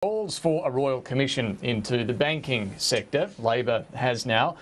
Calls for a royal commission into the banking sector. Labor has now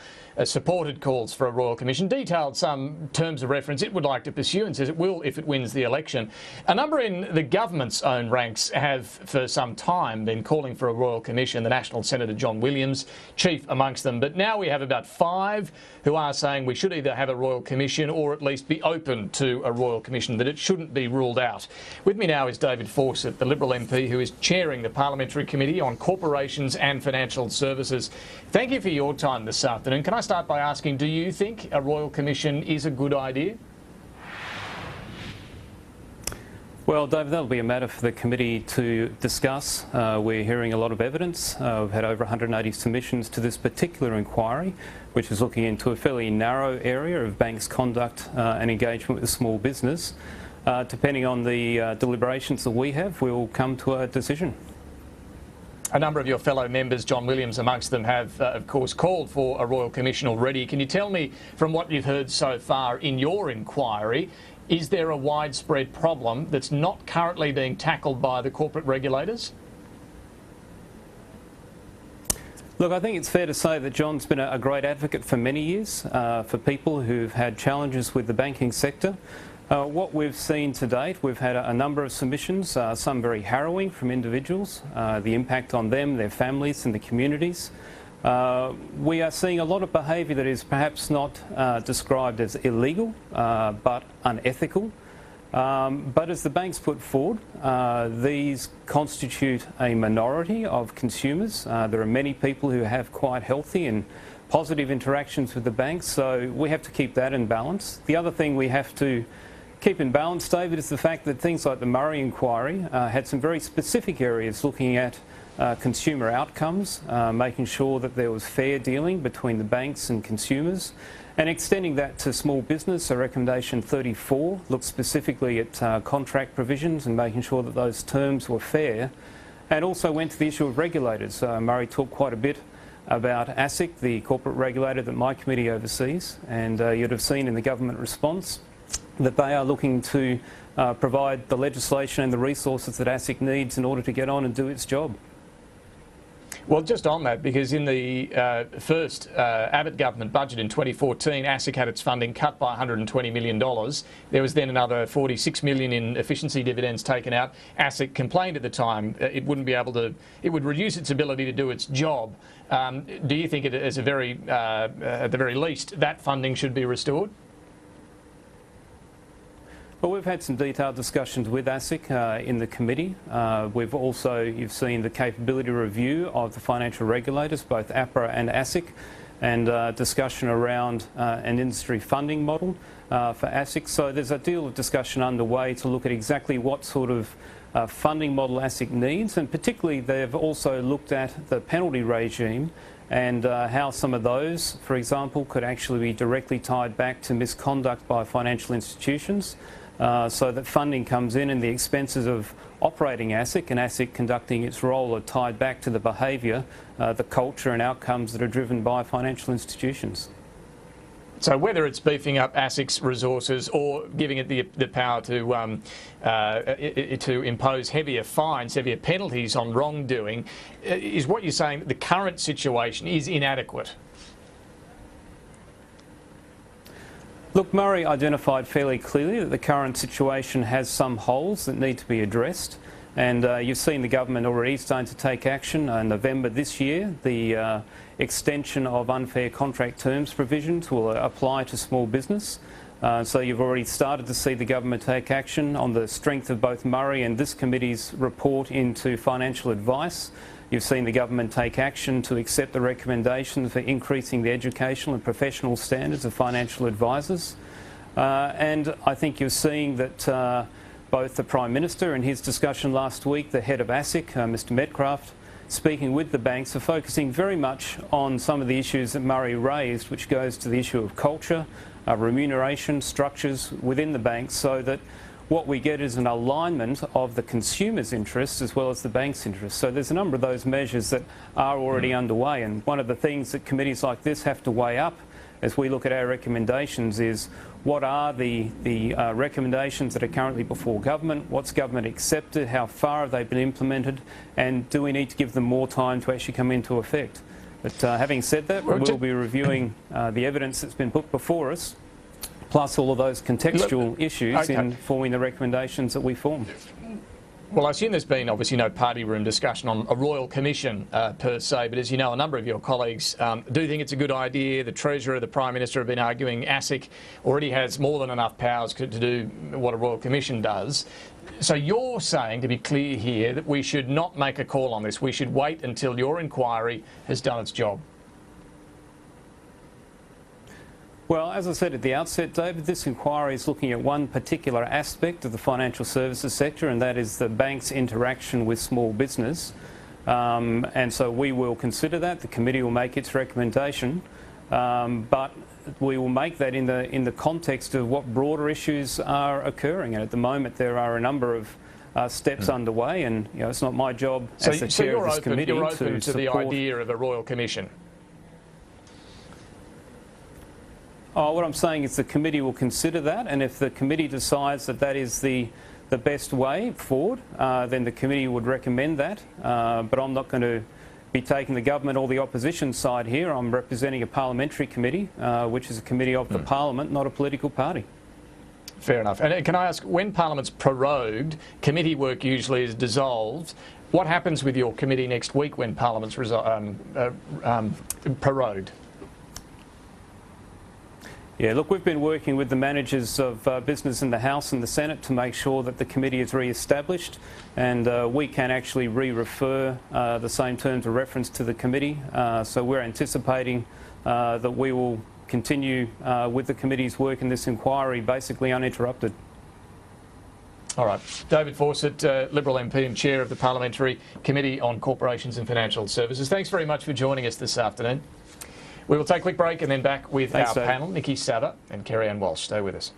supported calls for a royal commission, detailed some terms of reference it would like to pursue and says it will if it wins the election. A number in the government's own ranks have for some time been calling for a royal commission, the National Senator John Williams, chief amongst them. But now we have about 5 who are saying we should either have a royal commission or at least be open to a royal commission, that it shouldn't be ruled out. With me now is David Fawcett, the Liberal MP who is chairing the Parliamentary Committee on Corporations and Financial Services. Thank you for your time this afternoon. Can I start by asking, do you think a royal commission is a good idea? Well, David, that'll be a matter for the committee to discuss. We're hearing a lot of evidence. We've had over 180 submissions to this particular inquiry, which is looking into a fairly narrow area of banks' conduct and engagement with small business. Depending on the deliberations that we have, we'll come to a decision. A number of your fellow members, John Williams amongst them, have, of course, called for a royal commission already. Can you tell me, from what you've heard so far in your inquiry, is there a widespread problem that's not currently being tackled by the corporate regulators? Look, I think it's fair to say that John's been a great advocate for many years for people who've had challenges with the banking sector. What we've seen to date, we've had a number of submissions, some very harrowing from individuals, the impact on them, their families and the communities. We are seeing a lot of behaviour that is perhaps not described as illegal, but unethical. But as the banks put forward, these constitute a minority of consumers. There are many people who have quite healthy and positive interactions with the banks, so we have to keep that in balance. The other thing we have to keep in balance, David, is the fact that things like the Murray inquiry had some very specific areas looking at consumer outcomes, making sure that there was fair dealing between the banks and consumers, and extending that to small business. So recommendation 34 looked specifically at contract provisions and making sure that those terms were fair, and also went to the issue of regulators. Murray talked quite a bit about ASIC, the corporate regulator that my committee oversees, and you'd have seen in the government response that they are looking to provide the legislation and the resources that ASIC needs in order to get on and do its job. Well, just on that, because in the first Abbott government budget in 2014, ASIC had its funding cut by $120 million. There was then another $46 million in efficiency dividends taken out. ASIC complained at the time it wouldn't be able to, it would reduce its ability to do its job. Do you think, at the very least, that funding should be restored? Well, we've had some detailed discussions with ASIC in the committee. We've also, you've seen the capability review of the financial regulators, both APRA and ASIC, and discussion around an industry funding model for ASIC. So there's a deal of discussion underway to look at exactly what sort of funding model ASIC needs, and particularly they've also looked at the penalty regime and how some of those, for example, could actually be directly tied back to misconduct by financial institutions. So that funding comes in and the expenses of operating ASIC and ASIC conducting its role are tied back to the behaviour, the culture and outcomes that are driven by financial institutions. So whether it's beefing up ASIC's resources or giving it the power to impose heavier fines, heavier penalties on wrongdoing, is what you're saying that the current situation is inadequate? Look, Murray identified fairly clearly that the current situation has some holes that need to be addressed, and you've seen the government already starting to take action. In November this year, the extension of unfair contract terms provisions will apply to small business. So you've already started to see the government take action on the strength of both Murray and this committee's report into financial advice. You've seen the government take action to accept the recommendations for increasing the educational and professional standards of financial advisors. And I think you're seeing that both the Prime Minister in his discussion last week, the head of ASIC, Mr Metcalfe, speaking with the banks, are focusing very much on some of the issues that Murray raised, which goes to the issue of culture, remuneration, structures within the banks, so that what we get is an alignment of the consumer's interests as well as the bank's interests. So there's a number of those measures that are already underway, and one of the things that committees like this have to weigh up as we look at our recommendations is what are the recommendations that are currently before government, what's government accepted, how far have they been implemented, and do we need to give them more time to actually come into effect. But having said that, we'll be reviewing the evidence that's been put before us, plus all of those contextual issues in forming the recommendations that we form. Well, I assume there's been obviously no party room discussion on a Royal Commission per se, but as you know, a number of your colleagues do think it's a good idea. The Treasurer, the Prime Minister have been arguing ASIC already has more than enough powers to do what a Royal Commission does. So you're saying, to be clear here, that we should not make a call on this. We should wait until your inquiry has done its job. Well, as I said at the outset, David, this inquiry is looking at one particular aspect of the financial services sector, and that is the bank's interaction with small business. And so we will consider that. The committee will make its recommendation, but we will make that in the context of what broader issues are occurring. And at the moment, there are a number of steps underway, and it's not my job as the chair of this committee you're open to the support idea of a Royal Commission. Oh, what I'm saying is the committee will consider that, and if the committee decides that that is the best way forward, then the committee would recommend that. But I'm not going to be taking the government or the opposition side here. I'm representing a parliamentary committee, which is a committee of the parliament, not a political party. Fair enough. And can I ask, when Parliament's prorogued, committee work usually is dissolved. What happens with your committee next week when Parliament's prorogued? Yeah, look, we've been working with the managers of business in the House and the Senate to make sure that the committee is re-established, and we can actually re-refer the same terms of reference to the committee. So we're anticipating that we will continue with the committee's work in this inquiry basically uninterrupted. All right. David Fawcett, Liberal MP and Chair of the Parliamentary Committee on Corporations and Financial Services. Thanks very much for joining us this afternoon. We will take a quick break and then back with our panel, Nikki Satter and Kerry-Ann Walsh. Stay with us.